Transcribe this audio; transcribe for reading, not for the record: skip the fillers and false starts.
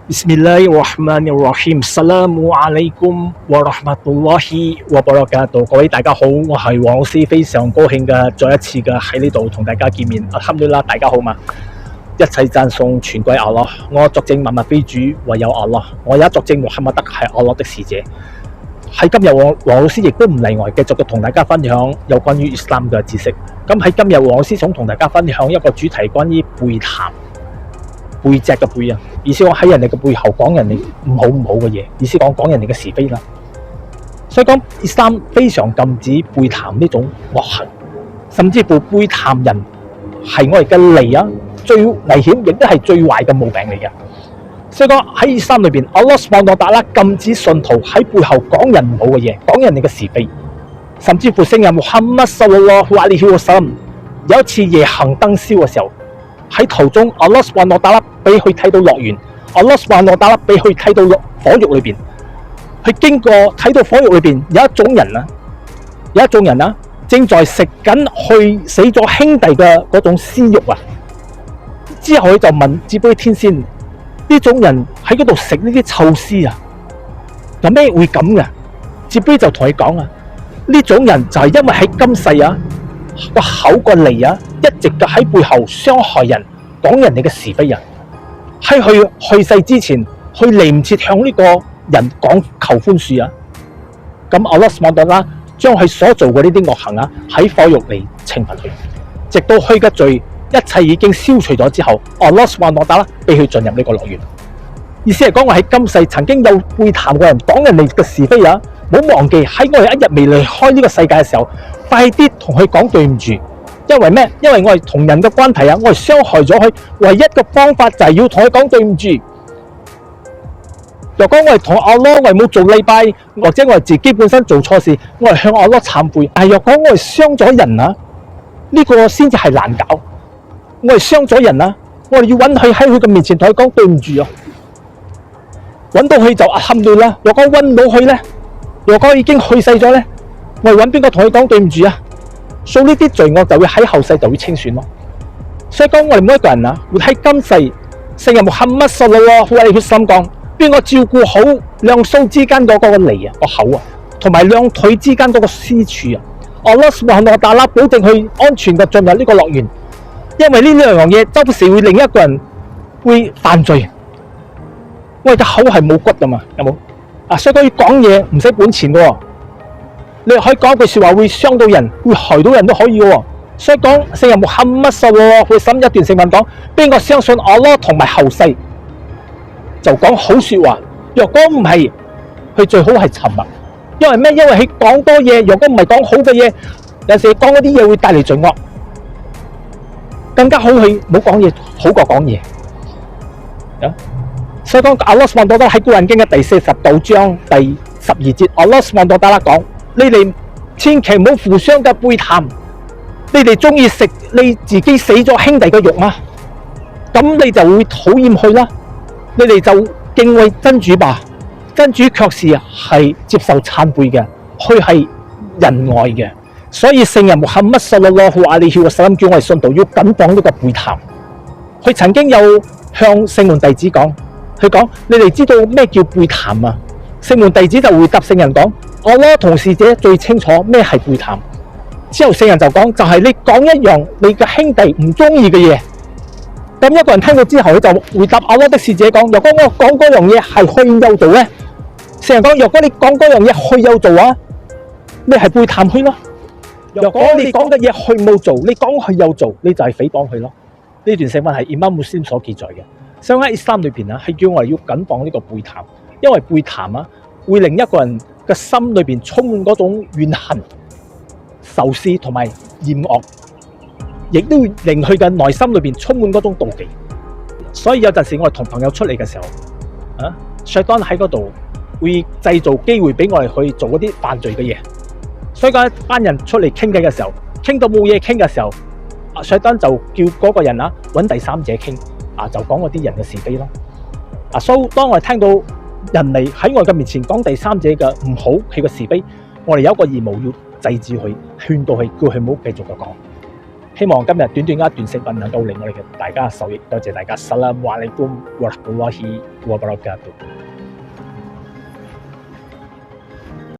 Bismillahirrahmanirrahim. Assalamualaikum warahmatullahi wabarakatuh。各位大家好，我係黃老師，非常高興嘅再一次嘅喺呢度同大家見面。Alhamdulillah，大家好嘛？一切讚頌全歸阿拉，我作證萬物非主，唯有阿拉。我也作證穆罕默德係阿拉的使者。喺今日黃老師亦都唔例外，繼續同大家分享有關於 Islam 嘅知識。咁喺今日黃老師想同大家分享一個主題，關於背談。背脊嘅背啊，意思講喺人哋嘅背後講人哋唔好嘅嘢，意思講人哋嘅是非啦。所以講Islam非常禁止背談呢種惡行，甚至乎背談人係我哋嘅利啊，最危險亦都係最壞嘅毛病嚟嘅。所以講喺Islam裏邊，阿拉斯旺多達啦禁止信徒喺背後講人唔好嘅嘢，講人哋嘅是非，甚至乎聖人穆罕默德ศ็อลลัลลอฮุอะลัยฮิวะซัลลัม有一次夜行燈燒嘅時候。喺途中，阿拉斯旺多達啦俾佢睇到樂園，阿拉斯旺多達啦俾佢睇到火獄裏邊。佢經過睇到火獄裏邊有一種人啊，正在食緊去死咗兄弟嘅嗰種屍肉啊。之後佢就問接俾天仙，呢種人喺嗰度食呢啲臭屍啊，有咩會咁嘅？接俾就同佢講啊，呢種人就係因為喺今世啊。個口個脷啊，一直就喺背後傷害人，講人哋嘅是非人。喺佢去世之前，佢嚟唔切向呢個人講求寬恕啊。咁阿拉斯旺多達啦，將佢所做嘅呢啲惡行啊，喺火獄嚟懲罰佢，直到佢嘅罪一切已經消除咗之後，阿拉斯旺多達啦俾佢進入呢個樂園。意思係講我喺今世曾經有背談過人講人哋嘅是非啊，唔好忘記喺我哋一日未離開呢個世界嘅時候。快啲同佢講對唔住，因為咩？因為我係同人嘅關係啊，我係傷害咗佢，唯一嘅方法就係要同佢講對唔住。若果我係同阿拉，我係冇做禮拜，或者我係自己本身做錯事，我係向阿拉懺悔。但係若果我係傷咗人啊，呢個先至係難搞。我係傷咗人啊，我哋要揾佢喺佢嘅面前同佢講對唔住啊。揾到佢就喊到啦。若果揾唔到佢咧，若果已經去世咗咧。我哋揾邊個同佢講對唔住啊？所以呢啲罪惡就會喺後世就會清算咯。所以講我哋每一個人啊，活喺今世，聖人穆罕默德ศ็อลลัลลอฮุอะลัยฮิวะซัลลัม講，邊個照顧好兩鬚之間嗰個脷啊個口啊，同埋兩腿之間嗰個私處啊，阿拉斯旺多達啦保證佢安全嘅進入呢個樂園。因為呢兩樣嘢周時會令一個人會犯罪。我哋嘅口係冇骨噶嘛，有冇啊？所以講要講嘢唔使本錢噶喎。你可以講句說話會傷到人，會害到人都可以嘅。所以講聖人穆罕默德ศ็อลลัลลอฮุอะลัยฮิวะซัลลัม一段聖文講，邊個相信阿拉同埋後世就講好說話，若果唔係，佢最好係沉默。因為咩？因為佢講多嘢，若果唔係講好嘅嘢，有時講嗰啲嘢會帶嚟罪惡，更加好佢冇講嘢，好過講嘢。所以講阿拉斯旺多達喺古蘭經嘅第49章第12節，阿拉斯旺多達啦講。你哋千祈唔好互相嘅背談，你哋中意食你自己死咗兄弟嘅肉嗎？咁你就會討厭佢啦。你哋就敬畏真主吧，真主卻係接受懺悔嘅，佢係仁愛嘅。所以聖人穆罕默德ศ็อลลัลลอฮุอะลัยฮิวะซัลลัม叫我哋信徒要謹防呢個背談。佢曾經有向聖門弟子講，佢講：你哋知道咩叫背談啊？聖門弟子就回答聖人講。阿拉同使者最清楚咩係背談。之後聖人就講，就係你講一樣你嘅兄弟唔中意嘅嘢。咁一個人聽到之後，佢就回答阿拉的使者講：若果我講嗰樣嘢係去有做咧，聖人講：若果你講嗰樣嘢去有做啊，你係背談佢咯。若果你講嘅嘢去冇做，你講去有做，你就係誹謗佢咯。呢段聖文係伊瑪目穆斯林所記載嘅。所以喺Islam裏邊啊，係叫我哋要謹防呢個背談，因為背談啊會令一個人嘅心裏邊充滿嗰種怨恨、仇視同埋厭惡，亦都會令佢嘅內心裏邊充滿嗰種妒忌。所以有陣時我哋同朋友出嚟嘅時候，賽當喺嗰度會製造機會俾我哋去做嗰啲犯罪嘅嘢。所以嗰一班人出嚟傾偈嘅時候，傾到冇嘢傾嘅時候，賽當就叫嗰個人揾第三者傾，就講嗰啲人嘅是非咯。所以當我哋聽到人嚟喺我嘅面前講第三者嘅唔好，佢嘅是非，我哋有一個義務要制止佢，勸導佢，叫佢唔好繼續咁講。希望今日短短一段時間能夠令我哋嘅大家受益，多謝大家。Assalamualaikum warahmatullahi wabarakatuh。